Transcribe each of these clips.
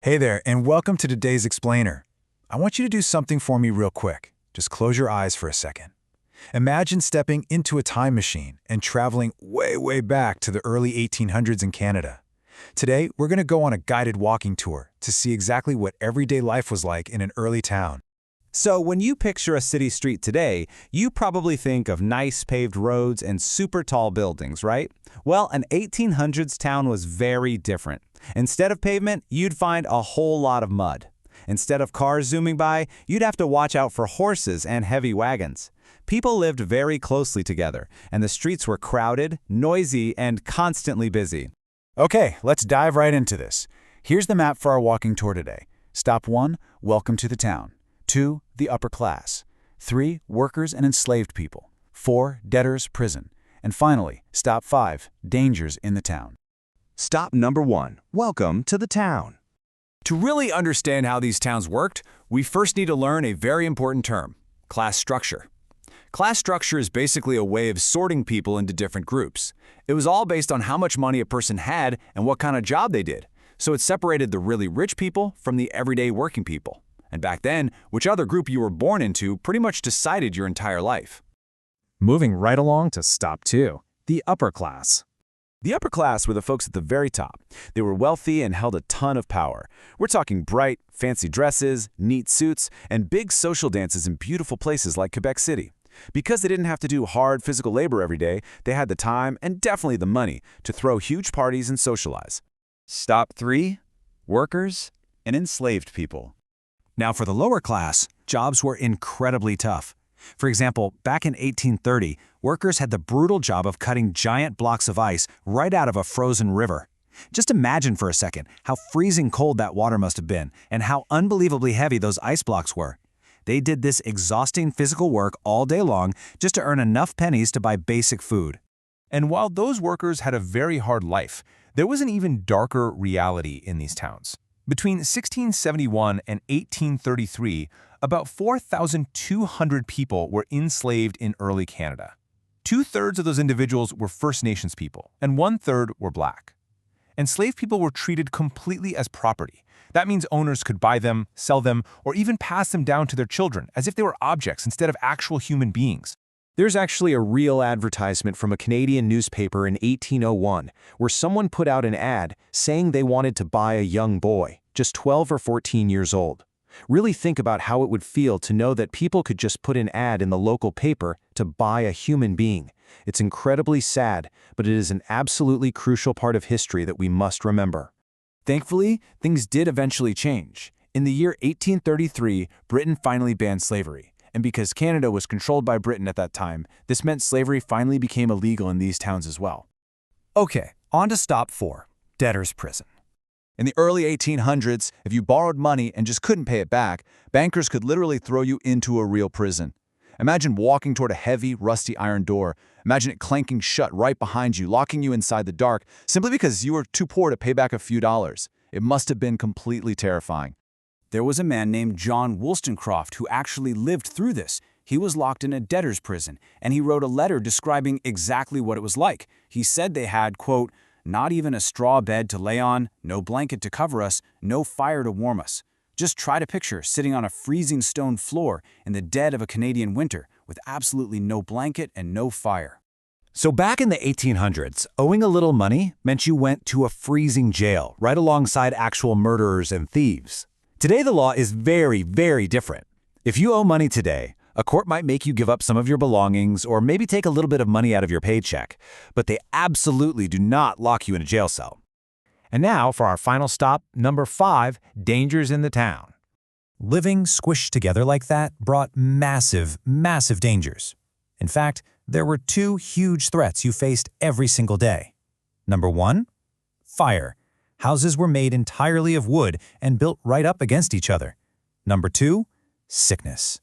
Hey there, and welcome to today's Explainer. I want you to do something for me real quick. Just close your eyes for a second. Imagine stepping into a time machine and traveling way back to the early 1800s in Canada. Today, we're going to go on a guided walking tour to see exactly what everyday life was like in an early town. So when you picture a city street today, you probably think of nice paved roads and super tall buildings, right? Well, an 1800s town was very different. Instead of pavement, you'd find a whole lot of mud. Instead of cars zooming by, you'd have to watch out for horses and heavy wagons. People lived very closely together, and the streets were crowded, noisy, and constantly busy. Okay, let's dive right into this. Here's the map for our walking tour today. Stop 1, welcome to the town. 2, the upper class. 3, workers and enslaved people. 4, debtors, prison. And finally, stop 5, dangers in the town. Stop number 1. Welcome to the town. To really understand how these towns worked, we first need to learn a very important term: class structure. Class structure is basically a way of sorting people into different groups. It was all based on how much money a person had and what kind of job they did. So it separated the really rich people from the everyday working people. And back then, which other group you were born into pretty much decided your entire life. Moving right along to stop 2, the upper class. The upper class were the folks at the very top. They were wealthy and held a ton of power. We're talking bright, fancy dresses, neat suits, and big social dances in beautiful places like Quebec City. Because they didn't have to do hard physical labor every day, they had the time and definitely the money to throw huge parties and socialize. Stop 3, workers and enslaved people. Now for the lower class, jobs were incredibly tough. For example, back in 1830, workers had the brutal job of cutting giant blocks of ice right out of a frozen river. Just imagine for a second how freezing cold that water must have been and how unbelievably heavy those ice blocks were. They did this exhausting physical work all day long just to earn enough pennies to buy basic food. And while those workers had a very hard life, there was an even darker reality in these towns. Between 1671 and 1833, about 4,200 people were enslaved in early Canada. 2/3 of those individuals were First Nations people, and 1/3 were Black. Enslaved people were treated completely as property. That means owners could buy them, sell them, or even pass them down to their children as if they were objects instead of actual human beings. There's actually a real advertisement from a Canadian newspaper in 1801 where someone put out an ad saying they wanted to buy a young boy, just 12 or 14 years old. Really think about how it would feel to know that people could just put an ad in the local paper to buy a human being. It's incredibly sad, but it is an absolutely crucial part of history that we must remember. Thankfully, things did eventually change. In the year 1833, Britain finally banned slavery. And because Canada was controlled by Britain at that time, this meant slavery finally became illegal in these towns as well. Okay, on to stop 4, debtors, prison. In the early 1800s, if you borrowed money and just couldn't pay it back, bankers could literally throw you into a real prison. Imagine walking toward a heavy, rusty iron door. Imagine it clanking shut right behind you, locking you inside the dark, simply because you were too poor to pay back a few dollars. It must have been completely terrifying. There was a man named John Wollstonecraft who actually lived through this. He was locked in a debtor's prison, and he wrote a letter describing exactly what it was like. He said they had, quote, "not even a straw bed to lay on, no blanket to cover us, no fire to warm us. Just try to picture sitting on a freezing stone floor in the dead of a Canadian winter with absolutely no blanket and no fire." So back in the 1800s, owing a little money meant you went to a freezing jail right alongside actual murderers and thieves. Today, the law is very different. If you owe money today, a court might make you give up some of your belongings or maybe take a little bit of money out of your paycheck, but they absolutely do not lock you in a jail cell. And now for our final stop, number 5, dangers in the town. Living squished together like that brought massive dangers. In fact, there were 2 huge threats you faced every single day. Number 1, fire. Houses were made entirely of wood and built right up against each other. Number 2, sickness.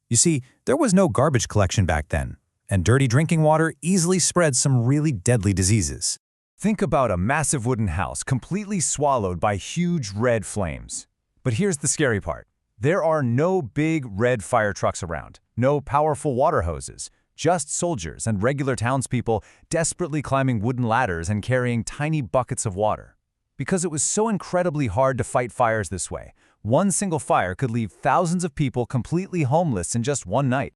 You see, there was no garbage collection back then, and dirty drinking water easily spread some really deadly diseases. Think about a massive wooden house completely swallowed by huge red flames. But here's the scary part. There are no big red fire trucks around, no powerful water hoses, just soldiers and regular townspeople desperately climbing wooden ladders and carrying tiny buckets of water. because it was so incredibly hard to fight fires this way. One single fire could leave thousands of people completely homeless in just one night.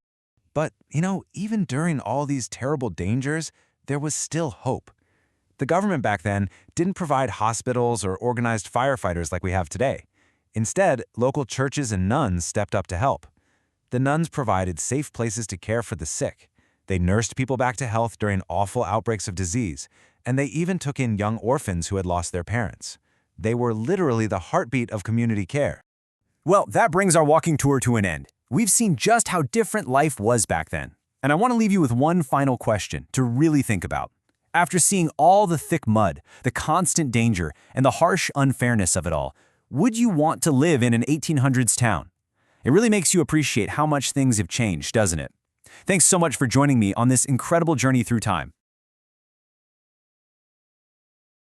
But, even during all these terrible dangers, there was still hope. The government back then didn't provide hospitals or organized firefighters like we have today. Instead, local churches and nuns stepped up to help. The nuns provided safe places to care for the sick. They nursed people back to health during awful outbreaks of disease, and they even took in young orphans who had lost their parents. They were literally the heartbeat of community care. Well, that brings our walking tour to an end. We've seen just how different life was back then. And I want to leave you with one final question to really think about. After seeing all the thick mud, the constant danger, and the harsh unfairness of it all, would you want to live in an 1800s town? It really makes you appreciate how much things have changed, doesn't it? Thanks so much for joining me on this incredible journey through time.